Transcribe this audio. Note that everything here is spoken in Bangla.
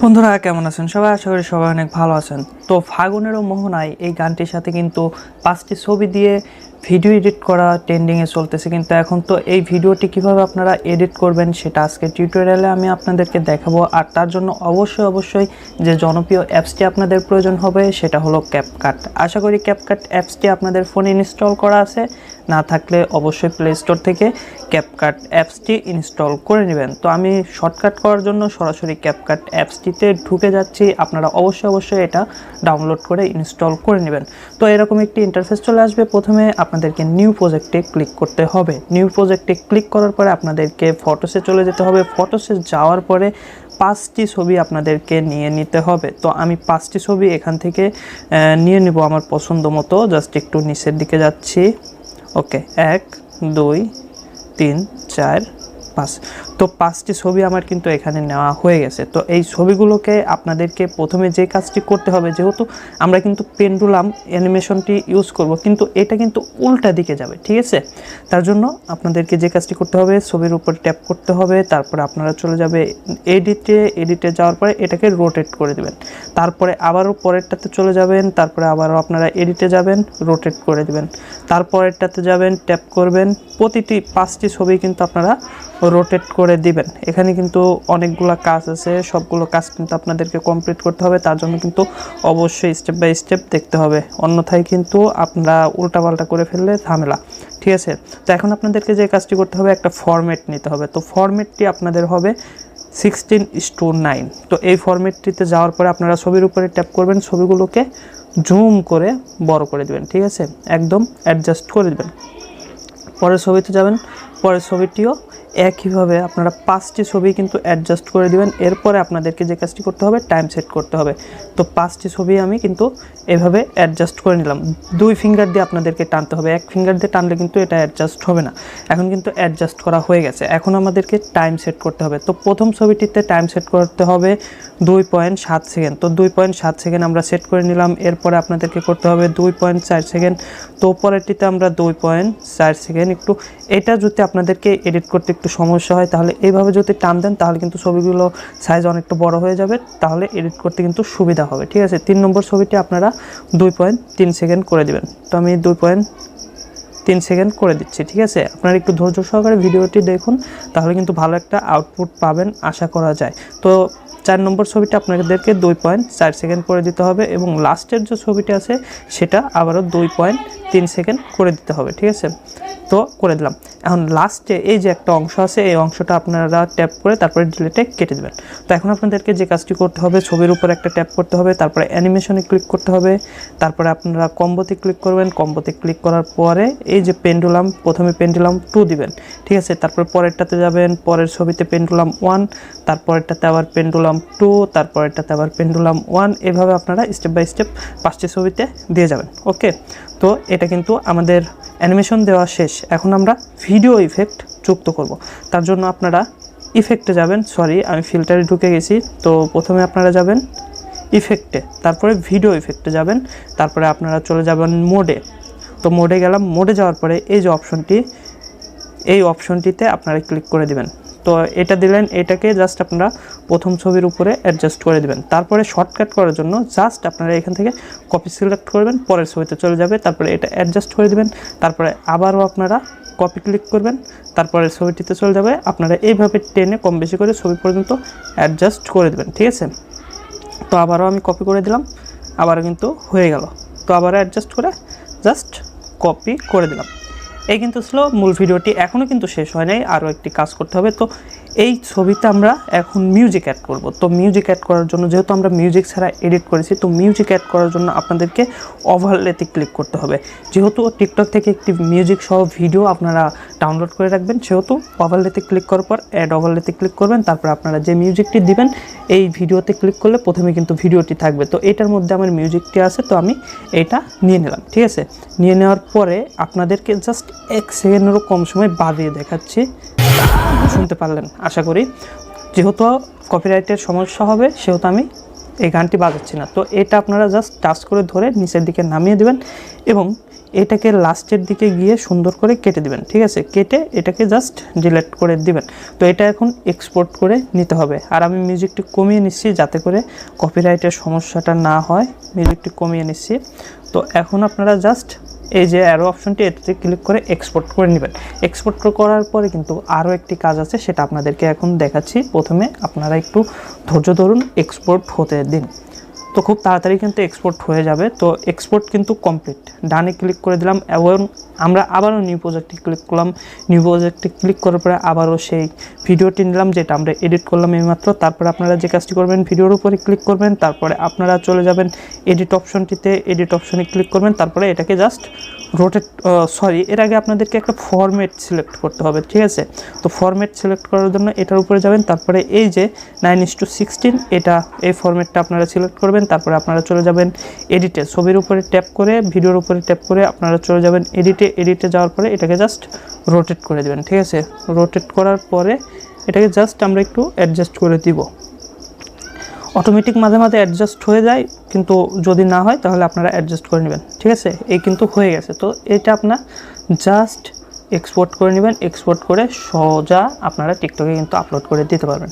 বন্ধুরা কেমন আছেন সবাই? আশা করি সবাই অনেক ভালো আছেন। তো ফাগুনেরও মোহনায় এই গানটির সাথে কিন্তু 5টি ছবি দিয়ে ভিডিও এডিট করা ট্রেন্ডিংয়ে চলতেছে, কিন্তু এখন তো এই ভিডিওটি কিভাবে আপনারা এডিট করবেন সেটা আজকে টিউটোরিয়ালে আমি আপনাদেরকে দেখাবো। আর তার জন্য অবশ্যই যে জনপ্রিয় অ্যাপসটি আপনাদের প্রয়োজন হবে সেটা হলো ক্যাপকাট। আশা করি ক্যাপকাট অ্যাপসটি আপনাদের ফোনে ইনস্টল করা আছে, না থাকলে অবশ্যই প্লে স্টোর থেকে ক্যাপকাট অ্যাপসটি ইনস্টল করে নেবেন। তো আমি শর্টকাট করার জন্য সরাসরি ক্যাপকাট অ্যাপসটিতে ঢুকে যাচ্ছি। আপনারা অবশ্যই এটা ডাউনলোড করে ইনস্টল করে নেবেন। তো এরকম একটি ইন্টারফেস চলে আসবে। প্রথমে আপনাদেরকে নিউ প্রজেক্টে ক্লিক করতে হবে। নিউ প্রজেক্টে ক্লিক করার পরে আপনাদেরকে ফটোসে চলে যেতে হবে। ফটোসে যাওয়ার পরে 5টি ছবি আপনাদেরকে নিয়ে নিতে হবে। তো আমি 5টি ছবি এখান থেকে নিয়ে নিব আমার পছন্দ মতো। জাস্ট একটু নিচের দিকে যাচ্ছি। ওকে, 1 2 3 4 5। তো 5টি ছবি আমার কিন্তু এখানে নেওয়া হয়ে গেছে। তো এই ছবিগুলোকে আপনাদেরকে প্রথমে যে কাজটি করতে হবে, যেহেতু আমরা কিন্তু পেন্ডুলাম অ্যানিমেশনটি ইউজ করব, কিন্তু এটা কিন্তু উল্টা দিকে যাবে, ঠিক আছে? তার জন্য আপনাদেরকে যে কাজটি করতে হবে, ছবির উপর ট্যাপ করতে হবে, তারপরে আপনারা চলে যাবে এডিটে যাওয়ার পরে এটাকে রোটেট করে দেবেন। তারপরে আবারও পরেরটাতে চলে যাবেন, তারপরে আবারও আপনারা এডিটে যাবেন, রোটেট করে দেবেন। তারপরেরটাতে যাবেন, ট্যাপ করবেন। প্রতিটি 5টি ছবি কিন্তু আপনারা রোটেট করে দিবেন। এখানে কিন্তু অনেকগুলো কাজ আছে, সবগুলো কাজ কিন্তু আপনাদেরকে কমপ্লিট করতে হবে। তার জন্য কিন্তু অবশ্যই স্টেপ বাই স্টেপ দেখতে হবে, অন্যথায় কিন্তু আপনারা উল্টাপাল্টা করে ফেললে ঝামেলা, ঠিক আছে? তো এখন আপনাদেরকে যে কাজটি করতে হবে, একটা ফরম্যাট নিতে হবে। তো ফরম্যাটটি আপনাদের হবে 16:9। তো এই ফরম্যাটটিতে যাওয়ার পরে আপনারা ছবির উপরে ট্যাপ করবেন, ছবিগুলোকে জুম করে বড় করে দিবেন, ঠিক আছে? একদম অ্যাডজাস্ট করে দিবেন। পরের ছবিতে যাবেন, পরের ছবিটিও একইভাবে আপনারা 5টি ছবি কিন্তু অ্যাডজাস্ট করে দিবেন। এরপরে আপনাদেরকে যে কাজটি করতে হবে, টাইম সেট করতে হবে। তো 5টি ছবি আমি কিন্তু এভাবে অ্যাডজাস্ট করে নিলাম। 2 ফিঙ্গার দিয়ে আপনাদেরকে টানতে হবে, 1 ফিঙ্গার দিয়ে টানলে কিন্তু এটা অ্যাডজাস্ট হবে না। এখন কিন্তু অ্যাডজাস্ট করা হয়ে গেছে। এখন আমাদেরকে টাইম সেট করতে হবে। তো প্রথম ছবিটিতে টাইম সেট করতে হবে 2.7 সেকেন্ড। তো 2.7 সেকেন্ড আমরা সেট করে নিলাম। এরপরে আপনাদেরকে করতে হবে 2.4 সেকেন্ড। তো পরেরটিতে আমরা 2.4 সেকেন্ড। একটু এটা যদি আপনাদেরকে এডিট করতে একটু সমস্যা হয়, তাহলে এইভাবে যদি টান দেন তাহলে কিন্তু ছবিগুলো সাইজ অনেকটা বড় হয়ে যাবে, তাহলে এডিট করতে কিন্তু সুবিধা হবে, ঠিক আছে? 3 নম্বর ছবিটি আপনারা 2.3 সেকেন্ড করে দিবেন। তো আমি 2.3 সেকেন্ড করে দিচ্ছি, ঠিক আছে? আপনারা একটু ধৈর্য সহকারে ভিডিওটি দেখুন, তাহলে কিন্তু ভালো একটা আউটপুট পাবেন আশা করা যায়। তো 4 নম্বর ছবিটা আপনাদেরকে 2.4 সেকেন্ড করে দিতে হবে, এবং লাস্টের যে ছবিটি আছে সেটা আবারও 2.3 সেকেন্ড করে দিতে হবে, ঠিক আছে? তো করে দিলাম। এখন লাস্টে এই যে একটা অংশ আছে, এই অংশটা আপনারা ট্যাপ করে তারপরে ডিলিটে কেটে দেবেন। তো এখন আপনাদেরকে যে কাজটি করতে হবে, ছবির উপর একটা ট্যাপ করতে হবে, তারপরে অ্যানিমেশনে ক্লিক করতে হবে, তারপরে আপনারা কম্বোতে ক্লিক করবেন। কম্বোতে ক্লিক করার পরে এই যে পেন্ডুলাম, প্রথমে পেন্ডুলাম 2 দিবেন, ঠিক আছে? তারপরে পরেরটাতে যাবেন, পরের ছবিতে পেন্ডুলাম 1, তারপরেরটাতে আবার পেন্ডুলাম 2, তারপরেরটাতে আবার পেন্ডুলাম 1। এভাবে আপনারা স্টেপ বাই স্টেপ 5টি ছবিতে দিয়ে যাবেন। ওকে, তো এটা কিন্তু আমাদের অ্যানিমেশন দেওয়া শেষ। এখন আমরা ভিডিও ইফেক্ট যুক্ত করব। তার জন্য আপনারা ইফেক্টে যাবেন, আমি ফিল্টারে ঢুকে গেছি। তো প্রথমে আপনারা যাবেন ইফেক্টে, তারপরে ভিডিও ইফেক্টে যাবেন, তারপরে আপনারা চলে যাবেন মোডে। তো মোডে গেলাম। মোডে যাওয়ার পরে এই যে এই অপশনটিতে আপনারা ক্লিক করে দিবেন। তো এটা দিলেন, এটাকে জাস্ট আপনারা প্রথম ছবির উপরে অ্যাডজাস্ট করে দিবেন। তারপরে শর্টকাট করার জন্য জাস্ট আপনারা এখান থেকে কপি সিলেক্ট করবেন, পরের ছবিতে চলে যাবে, তারপরে এটা অ্যাডজাস্ট করে দিবেন। তারপরে আবারও আপনারা কপি ক্লিক করবেন, তারপরে ছবিটিতে চলে যাবে। আপনারা এইভাবে টেনে কম বেশি করে ছবি পর্যন্ত অ্যাডজাস্ট করে দেবেন, ঠিক আছে? তো আবারও আমি কপি করে দিলাম, আবারও কিন্তু হয়ে গেল। তো আবারও অ্যাডজাস্ট করে জাস্ট কপি করে দিলাম। এই কিন্তু ছিল মূল ভিডিওটি। এখনও কিন্তু শেষ হয় নাই, আরও একটি কাজ করতে হবে। তো এই ছবিতে আমরা এখন মিউজিক অ্যাড করব। তো মিউজিক অ্যাড করার জন্য, যেহেতু আমরা মিউজিক ছাড়া এডিট করেছি, তো মিউজিক অ্যাড করার জন্য আপনাদেরকে ওভারলেতে ক্লিক করতে হবে। যেহেতু টিকটক থেকে একটি মিউজিক সহ ভিডিও আপনারা ডাউনলোড করে রাখবেন, সেহেতু ওভারলেতে ক্লিক করার পর অ্যাড ওভারলেতে ক্লিক করবেন। তারপর আপনারা যে মিউজিকটি দিবেন এই ভিডিওতে ক্লিক করলে প্রথমে কিন্তু ভিডিওটি থাকবে। তো এটার মধ্যে আমার মিউজিকটি আছে, তো আমি এটা নিয়ে নিলাম, ঠিক আছে? নিয়ে নেওয়ার পরে আপনাদেরকে জাস্ট 1 সেকেন্ডেরও কম সময় বাজিয়ে দেখাচ্ছি, শুনতে পারলেন আশা করি। যেহেতু কপিরাইটের সমস্যা হবে সেহেতু আমি এই গানটি বাজাচ্ছি না। তো এটা আপনারা জাস্ট টাচ করে ধরে নিচের দিকে নামিয়ে দেবেন, এবং এটাকে লাস্টের দিকে গিয়ে সুন্দর করে কেটে দিবেন, ঠিক আছে? কেটে এটাকে জাস্ট ডিলিট করে দিবেন। তো এটা এখন এক্সপোর্ট করে নিতে হবে। আর আমি মিউজিকটি কমিয়ে নিচ্ছি যাতে করে কপিরাইটের সমস্যাটা না হয়, মিউজিকটি কমিয়ে নিচ্ছি। তো এখন আপনারা জাস্ট এই যে অ্যারো অপশনটি, এটাতে ক্লিক করে এক্সপোর্ট করে নেবেন। এক্সপোর্ট করার পরে কিন্তু আরও একটি কাজ আছে, সেটা আপনাদেরকে এখন দেখাচ্ছি। প্রথমে আপনারা একটু ধৈর্য ধরুন, এক্সপোর্ট হতে দিন। তো খুব তাড়াতাড়ি কিন্তু এক্সপোর্ট হয়ে যাবে। তো এক্সপোর্ট কিন্তু কমপ্লিট, ডানে ক্লিক করে দিলাম এবং আমরা আবারও নিউ প্রজেক্টে ক্লিক করলাম। নিউ প্রজেক্টে ক্লিক করার পরে আবারও সেই ভিডিওটি নিলাম যেটা আমরা এডিট করলাম এইমাত্র। তারপরে আপনারা যে কাজটি করবেন, ভিডিওর উপরে ক্লিক করবেন, তারপরে আপনারা চলে যাবেন এডিট অপশনটিতে, এডিট অপশনে ক্লিক করবেন, তারপরে এটাকে জাস্ট রোটেট, এর আগে আপনাদেরকে একটা ফরম্যাট সিলেক্ট করতে হবে, ঠিক আছে? তো ফরম্যাট সিলেক্ট করার জন্য এটার উপরে যাবেন, তারপরে এই যে 9:16 এটা, এই ফরম্যাটটা আপনারা সিলেক্ট করবেন। তারপরে আপনারা চলে যাবেন এডিটে, ছবির উপরে ট্যাপ করে, ভিডিওর উপরে ট্যাপ করে আপনারা চলে যাবেন এডিটে। এডিটে যাওয়ার পরে এটাকে জাস্ট রোটেট করে দেবেন, ঠিক আছে? রোটেট করার পরে এটাকে জাস্ট আমরা একটু অ্যাডজাস্ট করে দিব। অটোমেটিক মাঝে মাঝে অ্যাডজাস্ট হয়ে যায়, কিন্তু যদি না হয় তাহলে আপনারা অ্যাডজাস্ট করে নেবেন, ঠিক আছে? এই কিন্তু হয়ে গেছে। তো এটা আপনার জাস্ট এক্সপোর্ট করে নেবেন। এক্সপোর্ট করে সোজা আপনারা টিকটকে কিন্তু আপলোড করে দিতে পারবেন।